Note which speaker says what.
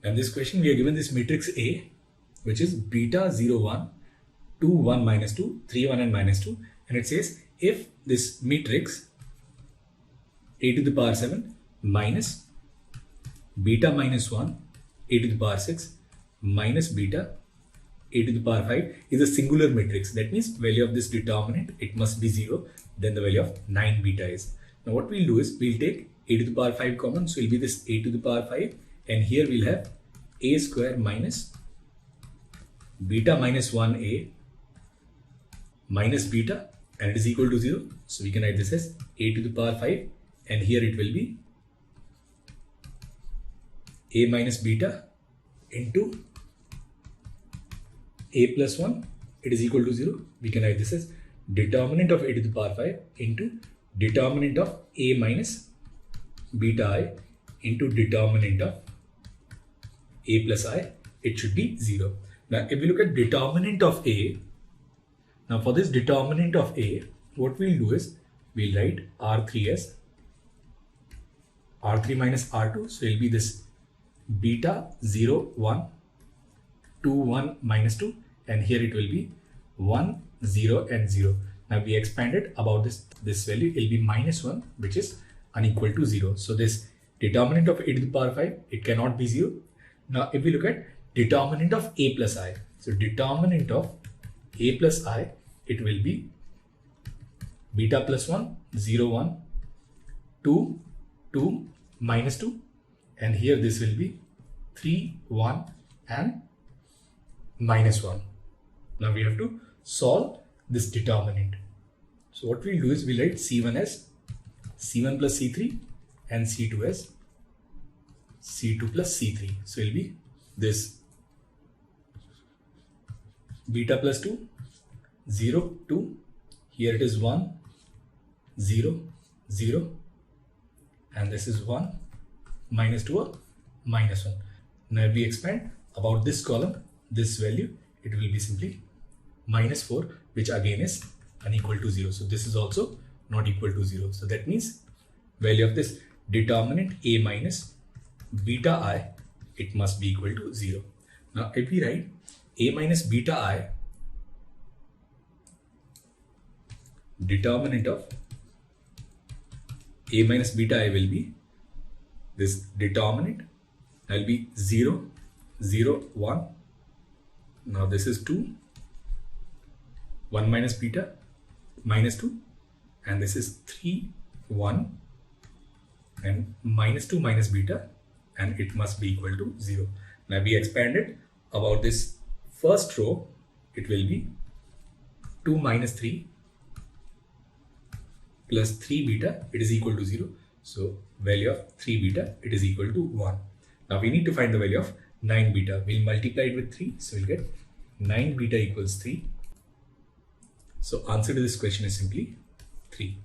Speaker 1: And this question we are given this matrix A, which is beta 0, 1, 2, 1, minus 2, 3, 1 and minus 2. And it says if this matrix a to the power 7 minus beta minus 1, a to the power 6 minus beta a to the power 5 is a singular matrix. That means value of this determinant, it must be 0. Then the value of 9 beta is. Now what we'll do is we'll take a to the power 5 common. So it will be this a to the power 5. And here we'll have a square minus beta minus 1a minus beta, and it is equal to 0. So we can write this as a to the power 5, and here it will be a minus beta into a plus 1, it is equal to 0. We can write this as determinant of a to the power 5 into determinant of a minus beta I into determinant of a plus I. It should be 0. Now if we look at determinant of a, now for this determinant of a, what we'll do is we'll write R3 as R3 minus R2. So it will be this beta 0, 1, 2, 1, minus 2, and here it will be 1, 0 and 0. Now we expanded about this value, it will be minus 1, which is unequal to 0. So this determinant of a to the power 5, it cannot be 0. Now if we look at determinant of a plus I, so determinant of a plus I, it will be beta plus 1, 0, 1, 2, 2, minus 2, and here this will be 3, 1 and minus 1. Now we have to solve this determinant. So what we'll do is we'll write C1 as C1 plus C3 and C2 as C2 plus C3. So it will be this beta plus 2, 0, 2, here it is 1, 0, 0, and this is 1, minus 2 or minus 1. Now if we expand about this column, this value, it will be simply minus 4, which again is unequal to 0. So this is also not equal to 0. So that means value of this determinant a minus beta I, it must be equal to 0. Now if we write a minus beta I, determinant of a minus beta I will be this determinant, will be 0, 0, 1. Now this is 2, 1 minus beta, minus 2, and this is 3, 1, and minus 2 minus beta, and it must be equal to 0. Now we expanded about this first row, it will be 2 minus 3 plus 3 beta, it is equal to 0. So value of 3 beta, it is equal to 1. Now we need to find the value of 9 beta. We'll multiply it with 3. So we'll get 9 beta equals 3. So answer to this question is simply 3.